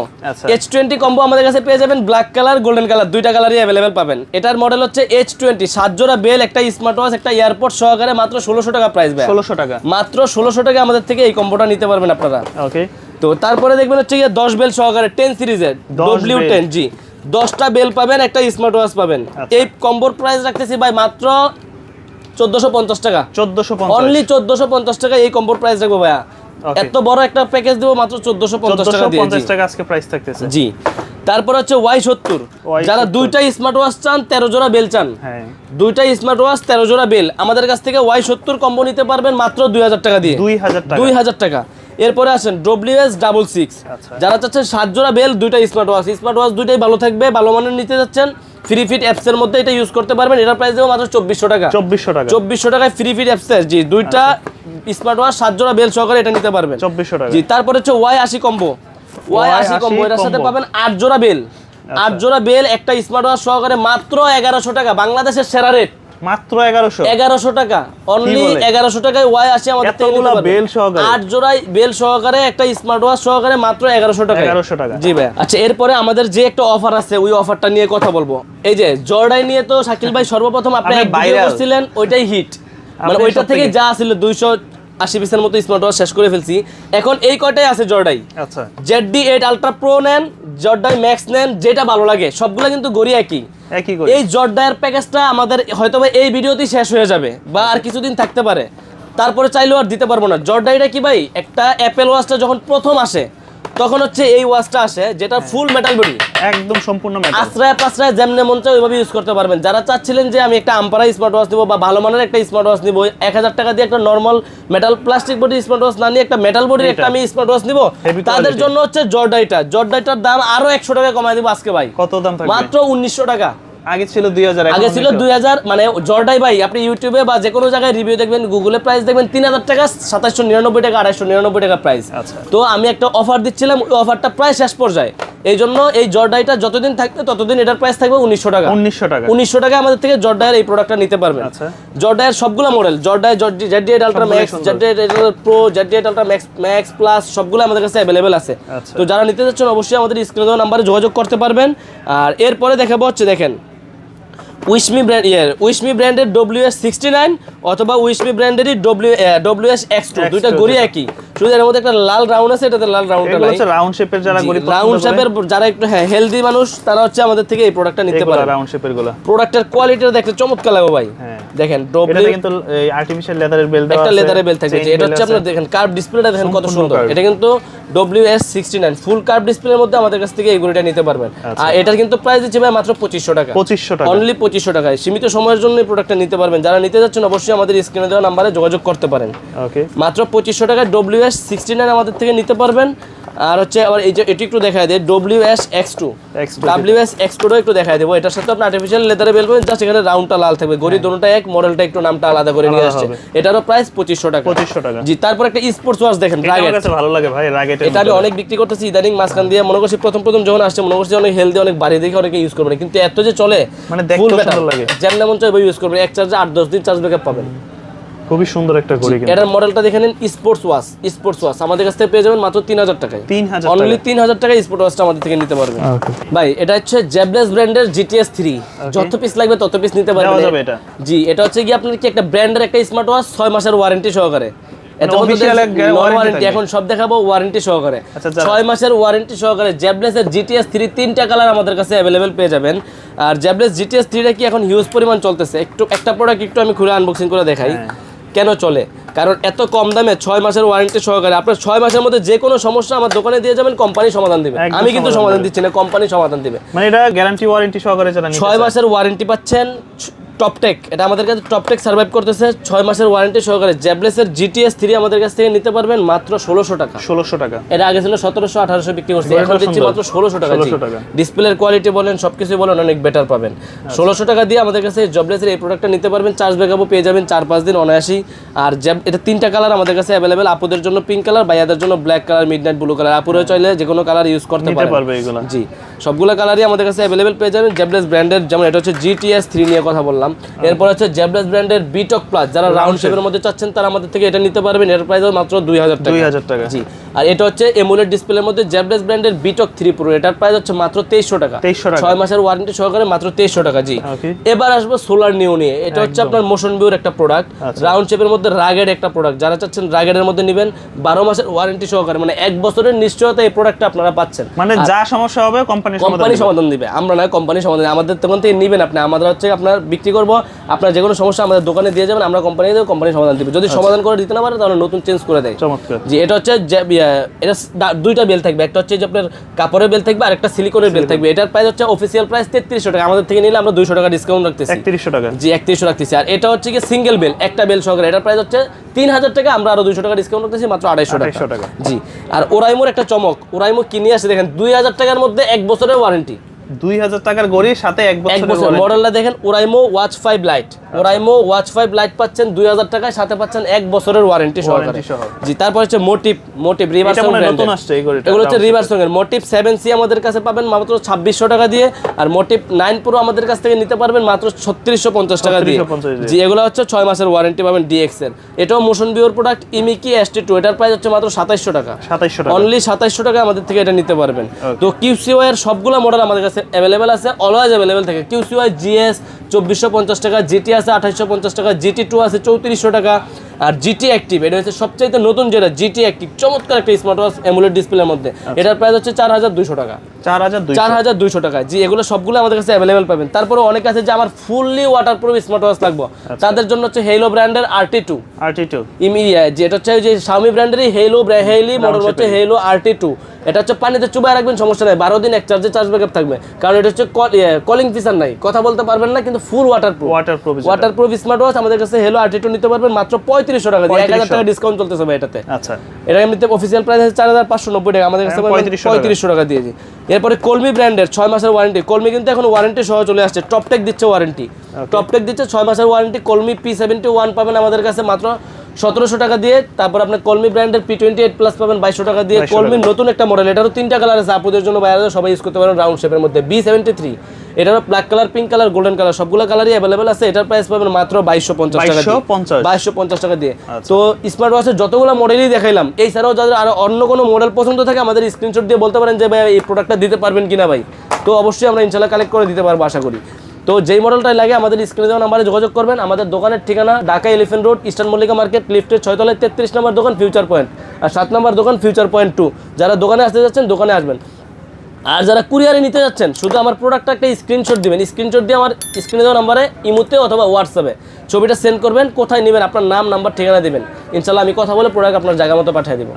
H20 কম্বো আমাদের কাছে পেয়ে যাবেন ব্ল্যাক কালার, গোল্ডেন কালার, দুইটা কালারই अवेलेबल পাবেন। এটার মডেল হচ্ছে H20, 7 জোড়া বেল, একটা স্মার্ট ওয়াচ, একটা এয়ারপড সহকারে মাত্র 1600 টাকা প্রাইস ভাই, 1600 টাকা, মাত্র 1600 টাকা আমাদের থেকে এই কম্বোটা নিতে পারবেন আপনারা। ওকে, তো তারপরে দেখবেন হচ্ছে 10 বেল সহকারে 10 সিরিজের W10, জি 10টা বেল পাবেন, একটা স্মার্ট ওয়াচ পাবেন। এই কম্বোর প্রাইস রাখতেছি ভাই মাত্র 1450 টাকা, 1450, অনলি 1450 টাকা এই কম্বোর প্রাইস রাখবো ভাইয়া। এত বড় একটা প্যাকেজ দেব মাত্র 1450 টাকা দিয়ে, 1450 টাকা আজকে প্রাইস থাকতেছে, জি। তারপর হচ্ছে Y70, যারা দুইটা স্মার্ট ওয়াচ চান, 13 জোড়া বেল চান, হ্যাঁ দুইটা স্মার্ট ওয়াচ 13 জোড়া বেল আমাদের কাছ থেকে Y70 কম্বো নিতে পারবেন মাত্র 2000 টাকা দিয়ে, 2000 টাকা। এরপরে আসেন WS66, যারা চাচ্ছেন 7 জোড়া বেল, দুইটা স্মার্ট ওয়াচ দুইটাই ভালো থাকবে, ভালো মানের নিতে যাচ্ছেন, ফ্রি ফিট অ্যাপস এর মধ্যে এটা ইউজ করতে পারবেন। এটার প্রাইস দেব মাত্র 2400 টাকা, 2400 টাকায় ফ্রি ফিট অ্যাপস, জি দুইটা স্মার্ট ওয়াচ 7 জোড়া বেল সহকারে এটা নিতে পারবেন 2400 টাকা, জি। তারপর হচ্ছে Y80 কম্বো, এর সাথে পাবেন 8 জোড়া বেল, 8 জোড়া বেল একটা স্মার্ট ওয়াচ সহকারে মাত্র 1100 টাকা, বাংলাদেশের সেরা রেট মাত্র 1100 টাকা, অনলি 1100 টাকায় ওয়াই আসে আমাদের থেকে এতগুলা বেল সহকারে 8 জোড়াই বেল সহকারে একটা স্মার্ট ওয়াচ সহকারে মাত্র 1100 টাকা। 1100 টাকা। জি ভাই। আচ্ছা, এরপরে আমাদের যে একটা অফার আছে ওই অফারটা নিয়ে কথা বলবো। এই যে জর্ডান নিয়ে তো শাকিল ভাই সর্বপ্রথম আপনি এক ভিডিও করছিলেন, ওইটাই হিট, মানে ওইটা থেকে যা ছিল 280 পিসের মতো স্মার্ট ওয়াচ শেষ করে ফেলছি। এখন এই কয়টাই আছে জর্ডাই। আচ্ছা, ZD8 আলট্রা প্রো নেন, জর্ডাই ম্যাক্স নেন, যেটা ভালো লাগে, সবগুলো কিন্তু গড়ি একই। এই জর্ডাইয়ের প্যাকেজটা আমাদের হয়তো এই ভিডিওতেই শেষ হয়ে যাবে বা আর কিছুদিন থাকতে পারে, তারপরে চাইলেও আর দিতে পারবো না। জর্ডাইটা কি ভাই, একটা অ্যাপেল ওয়াচটা যখন প্রথম আসে তখন হচ্ছে এই ওয়াচটা আসে, যেটা ফুল মেটাল বডি, একদম সম্পূর্ণ মেটাল, আশ্রয় যেমনে মন চায় ওইভাবে ইউজ করতে পারবেন। যারা চাচ্ছিলেন যে আমি একটা আম্পারা স্মার্ট ওয়াচ নিবো বা ভালো মানের একটা স্মার্ট ওয়াচ নিবো, 1000 টাকা দিয়ে একটা normal metal plastic body smart watch না নিয়ে একটা মেটাল বডির একটা আমি স্মার্ট ওয়াচ নিবো, তাদের জন্য হচ্ছে জর্ডাইটার দাম আরো 100 টাকা কমায় দিব আজকে ভাই। কত দাম থাকবে? মাত্র 1900 টাকা। আগে ছিল 2000, আগে ছিল 2000। মানে জর্ডাই ভাই আপনি ইউটিউবে বা যে কোনো জায়গায় রিভিউ দেখবেন, গুগলে প্রাইস দেখবেন 3000 টাকা, 2799 টাকা, 2899 টাকা প্রাইস। তো আমি একটা অফার দিচ্ছিলাম, ওই অফারটা প্রায় শেষ পর্যায়ে, এই জন্য এই জর্ডাইটা যতদিন থাকবে ততদিন এটার প্রাইস থাকবে 1900 টাকা। 1900 টাকা আমাদের থেকে জর্ডাইয়ের এই প্রোডাক্টটা নিতে পারবেন। জর্ডাইয়ের সবগুলো model, Zordai ZD8 ultra max, ZD8 pro, ZD8 ultra max plus সবগুলো আমাদের কাছে অ্যাভেলেবেল আছে। তো যারা নিতে যাচ্ছেন অবশ্যই আমাদের স্ক্রিনে দেওয়া নাম্বারে যোগাযোগ করতে পারবেন। আর এরপরে দেখাবো হচ্ছে দেখেন উইশমি ব্র্যান্ডের WS69 অথবা উইশমি ব্র্যান্ডেরই WS-X2, দুইটা গড়ি একই, শুধু এর মধ্যে একটা লাল রাউন্ড আছে, এটাতে লাল রাউন্ডটা নাই। এটা রাউন্ড শেপের যারা গড়ি পছন্দ করে, রাউন্ড শেপের যারা একটু হেলদি মানুষ, তারা হচ্ছে আমাদের থেকে এই প্রোডাক্টটা নিতে পারে। রাউন্ড শেপের গুলো প্রোডাক্টের কোয়ালিটিটা দেখতে চমৎকার লাগে ভাই। দেখেন এটা কিন্তু এই আর্টিফিশিয়াল লেদারের বেল দেওয়া আছে, একটা লেদারের বেল থাকবে। এটা হচ্ছে আপনারা দেখেন কার্ভ ডিসপ্লেটা দেখেন কত সুন্দর। এটা কিন্তু WS69 ফুল কার্ভ ডিসপ্লের মধ্যে আমাদের কাছ থেকে এই গড়িটা নিতে পারবেন। আর এটার কিন্তু প্রাইস দিচ্ছে ভাই মাত্র 2500 টাকা। 2500 টাকা, অনলি 2500 টাকায় সীমিত সময়ের জন্য এই প্রোডাক্টটা নিতে পারবেন। যারা নিতে যাচ্ছেন অবশ্যই আমাদের স্ক্রিনে দেওয়া নম্বরে যোগাযোগ করতে পারেন। ওকে, মাত্র 2500 টাকায় WS69 আমাদের থেকে নিতে পারবেন। আর হচ্ছে আবার এই যে এটি একটু দেখায় দেয় WS-X2 একটু দেখায় দেবো। এটার সাথে আপনি আর্টিফিশিয়াল লেদারে বেল পাবেন, জাস্ট এখানে রাউন্ডটা লাল থাকবে, গড়ি দুটোটা এক, মডেলটা একটু নামটা আলাদা করে নিয়ে আসছে। এটারও প্রাইস 2500 টাকা। জি, তারপর একটা স্পোর্টস ওয়াচ দেখেন, রাগেট, ভালো লাগে ভাই রাগেট। এটা আমি অনেক বিক্রি করতেছি ইদানিং মাঝখান দিয়ে, মনে করছি প্রথম যখন আসছে মনে করছি অনেক হেলদি, অনেক ভারী দেখে অনেকে ইউজ করবে, কিন্তু এত যে চলে, মানে দেখতে সুন্দর লাগে, যেমন মন চায় ইউজ করবেন, এক চার্জে 8-10 দিন চার্জ ব্যাকআপ পাবেন। খুবই সুন্দর একটা ঘড়ি। এটার মডেলটা দেখে নিন, স্পোর্টস ওয়াচ আমাদের কাছ থেকে পেয়ে যাবেন মাত্র 3000 টাকায়। 3000, অনলি 3000 টাকায় স্পোর্টস ওয়াচটা আমাদের থেকে নিতে পারবেন। ভাই এটা হচ্ছে জেবলেস ব্র্যান্ডের GTS3, যত পিস লাগবে তত পিস নিতে পারবেন। জি, এটা হচ্ছে কি আপনার কি একটা ব্র্যান্ডের একটা স্মার্ট ওয়াচ 6 মাসের ওয়ারেন্টি সহকারে। এখন সব দেখাবো ওয়ারেন্টি সহকারে, 6 মাসের ওয়ারেন্টি সহকারে জেবলেসের GTS3 3টা কালার আমাদের কাছে অ্যাভেলেবেল পেয়ে যাবেন। আর জেবলেস GTS3টা কি এখন হিউজ পরিমাণ চলতেছে। একটা প্রোডাক্ট একটু আমি খুলে আনবক্সিং করে দেখাই কেন চলে। কারণ এত কম দামে 6 মাসের ওয়ারেন্টি সহকারে আপনার 6 মাসের মধ্যে যে কোনো সমস্যা আমার দোকানে দিয়ে যাবেন, কোম্পানি সমাধান দিবে। আমি কিন্তু সমাধান দিচ্ছি না, কোম্পানি সমাধান দিবে। মানে এটা গ্যারান্টি ওয়ারেন্টি সহকারে যারা 6 মাসের ওয়ারেন্টি পাচ্ছেন। টপটেক, এটা আমাদের কাছে টপটেক সার্ভাইভ করতেছে 6 মাসের ওয়ারেন্টি সহকারে। জেবলেসের GTS3 আমাদের কাছ থেকে নিতে পারবেন মাত্র 1600 টাকা। 1600 টাকা, এটা আগে ছিল 1700-1800 বিক্রি করছে, এখন দিচ্ছি মাত্র 1600 টাকা। ডিসপ্লের কোয়ালিটি বলেন, সবকিছু বলেন, অনেক বেটার পাবেন। 1600 টাকা দিয়ে আমাদের কাছে জেবলেসের এই প্রোডাক্টটা নিতে পারবেন। চার্জ ব্যাকআপও পেয়ে যাবেন 4-5 দিন অনায়াসি। আর এটা 3টা কালার আমাদের কাছে অ্যাভেলেবেল, আপুদের জন্য পিঙ্ক কালার, ভাইয়াদের জন্য black colour, midnight blue colour. আপুরা চাইলে যে কোনো কালার ইউজ করতে পারবে এগুলো। জি, সবগুলো কালারই আমাদের কাছে অ্যাভেলেবেল পেয়ে যাবেন জেবলেস ব্র্যান্ডের। যেমন এটা হচ্ছে GTS3 নিয়ে কথা বললাম। এরপর হচ্ছে জেবলেস ব্র্যান্ডের বিটক প্লাস, যারা রাউন্ড শেপের মধ্যে চাচ্ছেন তারা আমাদের থেকে এটা নিতে পারবেন। এর প্রাইস মাত্র 2000 টাকা। জি, আর এটা হচ্ছে এমুলেট ডিসপ্লের মধ্যে জেবলেস ব্র্যান্ডের বিটক 3 প্রো, এটার প্রাইস হচ্ছে মাত্র 2300 টাকা। 6 মাসের ওয়ারেন্টি সহকারে মাত্র 2300 টাকা। জি, এবার আসবো সোলার নিও নিয়ে। এটা হচ্ছে আপনার মোশন ভিউর একটা প্রোডাক্ট, রাউন্ড শেপের মধ্যে রাগেড একটা প্রোডাক্ট। যারা চাচ্ছেন রাগেডের মধ্যে নেবেন 12 মাসের ওয়ারেন্টি সহকারে, মানে 1 বছরের নিশ্চয়তা এই প্রোডাক্টটা আপনারা পাচ্ছেন। মানে যা সমস্যা হবে কোম্পানি সমাধান দিবে, আমরা না, কোম্পানি সমাধান। আমাদের তখন থেকে নেবেন আপনি, আমাদের হচ্ছে আপনার বিক্রি করবো, আপনার যে কোনো সমস্যা আমাদের দোকানে দিয়ে যাবেন, আমরা কোম্পানি দেবো, কোম্পানি সমাধান দিবে। যদি সমাধান করে দিতে না পারে তাহলে নতুন চেঞ্জ করে দেয়। চমৎকার। জি, এটা হচ্ছে এটা 2টা বেল থাকবে, একটা হচ্ছে যে আপনার কাপড়ের বেল থাকবে আর একটা সিলিকনের বেল থাকবে। এটার প্রাইস হচ্ছে অফিসিয়াল প্রাইস 3300 টাকা, আমাদের থেকে নিলে আমরা 200 টাকা ডিসকাউন্ট রাখতেছি। 3100 টাকা। জি, 3100 রাখতেছি। আর এটা হচ্ছে কি সিঙ্গেল বেল, একটা বেল সহকারে, এটার প্রাইস হচ্ছে 3000 টাকা, আমরা আরো 200 টাকা ডিসকাউন্ট রাখতেছি মাত্র 250 টাকা। জি, আর ওরাইমোর একটা চমক, ওরাইমো কিনে আসে দেখেন 2000 টাকার মধ্যে 1 বছরের ওয়ারেন্টি। 2000 টাকার ঘড়ির সাথে 1 বছর মডেলটা দেখেন, Oraimo watch 5 light. Oraimo watch 5 light পাচ্ছেন 2000 টাকায়, সাথে পাচ্ছেন 1 বছরের ওয়ারেন্টি সহকারে। জি, তারপর হচ্ছে মোটিভ রিভার্স সং নতুন আসছে এই ঘড়িটা। এগুলো হচ্ছে রিভার্স সং এর মোটিভ 7C আমাদের কাছে পাবেন মাত্র 2600 টাকা দিয়ে, আর মোটিভ 9 প্রো আমাদের কাছ থেকে নিতে পারবেন মাত্র 3650 টাকা দিয়ে। জি, এগুলো হচ্ছে 6 মাসের ওয়ারেন্টি পাবেন DX এর। এটাও মোশন ভিউর প্রোডাক্ট ইমিকি ST2, এটার প্রাইস হচ্ছে মাত্র 2700 টাকা। 2700 টাকা, অনলি 2700 টাকা আমাদের থেকে এটা নিতে পারবেন। তো QCY এর সবগুলো মডেল আমাদের কাছে अवेलेबल আছে, অলওয়েজ अवेलेबल থাকে। QCY GS 2450 টাকা, GT আছে 2850 টাকা, GT2 আছে 3400 টাকা, আর GT অ্যাক্টিভ এটা হচ্ছে সবচেয়ে নতুন যেটা GT অ্যাক্টিভ, চমৎকার একটা স্মার্ট ওয়াচ অ্যামোলেড ডিসপ্লের মধ্যে। এটার প্রাইস হচ্ছে 4200 টাকা। 4200 টাকা। জি, এগুলো সবগুলো আমাদের কাছে অ্যাভেলেবেল পাবেন। তারপরে অনেক আছে যে আমার ফুললি ওয়াটারপ্রুফ স্মার্ট ওয়াচ লাগবে, তাদের জন্য হচ্ছে হেলো ব্র্যান্ডের RT2 ইমিডিয়া, যেটা হচ্ছে যে Xiaomi ব্র্যান্ডেরই হেলি মডেল হচ্ছে হেলো RT2। এটা হচ্ছে পানিতে চুবাই রাখবেন, সমস্যা নাই, 12 দিন এক চার্জে চার্জ ব্যাকআপ থাকবে, কারণ এটা হচ্ছে কলিং ফিচার নাই, কথা বলতে পারবেন না, কিন্তু ফুল ওয়াটারপ্রুফ স্মার্ট ওয়াচ আমাদের কাছে হেলো RT2 নিতে পারবেন মাত্র 3500 টাকা দিয়ে। 1000 টাকা ডিসকাউন্ট চলতেছে ভাই এটাতে। আচ্ছা, এটা এমনিতে অফিশিয়াল প্রাইস আছে 4590 টাকা, আমাদের কাছে 3500 টাকা দিয়েছি। এরপরে কলমি ব্র্যান্ডের 6 মাসের ওয়ারেন্টি, কলমি কিন্তু এখন ওয়ারেন্টি সহ চলে আসছে, টপটেক দিচ্ছে ওয়ারেন্টি, টপটেক দিচ্ছে 6 মাসের ওয়ারেন্টি। কলমি P71 পাবেন আমাদের কাছে মাত্র 1700 টাকা দিয়ে। তারপর আপনি কলমি ব্র্যান্ডের P28 প্লাস পাবেন 2200 টাকা দিয়ে। কলমির নতুন একটা মডেল, এটারও 3টা কালার আছে, আপুদের জন্য বাইরে সবাই ইউজ করতে পারেন, রাউন্ড শেপের মধ্যে B73। এটারও black colour, pink colour, golden colour সবগুলো কালারই অ্যাভেলেবেল আছে। এটার প্রাইস পাবেন মাত্র 2250 টাকা দিয়ে, 2250 টাকা দিয়ে। তো স্মার্ট ওয়াচের যতগুলো মডেলই দেখাইলাম, এই ছাড়াও যাদের আরো অন্য কোনো মডেল পছন্দ থাকে আমাদের স্ক্রিনশট দিয়ে বলতে পারেন যে ভাই এই প্রোডাক্টটা দিতে পারবেন কিনা ভাই, তো অবশ্যই আমরা ইনশাআল্লাহ কালেক্ট করে দিতে পারবো আশা করি। তো যেই মডেলটাই লাগে আমাদের স্ক্রিনে দেওয়া নাম্বারে যোগাযোগ করবেন। আমাদের দোকানের ঠিকানা Dhaka elephant road, eastern Mallika market, লিফটের 6 তলায় 33 নম্বর দোকান ফিউচার পয়েন্ট, আর 7 নম্বর দোকান ফিউচার পয়েন্ট 2। যারা দোকানে আসতে যাচ্ছেন দোকানে আসবেন, আর যারা কুরিয়ারে নিতে যাচ্ছেন শুধু আমার প্রোডাক্টটা একটা স্ক্রিনশট দিবেন, স্ক্রিনশট দিয়ে আমার স্ক্রিনে দেওয়া নাম্বারে ইমোতে অথবা হোয়াটসঅ্যাপে ছবিটা সেন্ড করবেন, কোথায় নেবেন আপনার নাম, নাম্বার, ঠিকানা দিবেন, ইনশাআল্লাহ আমি কথা বলে প্রোডাক্ট আপনার জায়গা মতো পাঠিয়ে দেবো।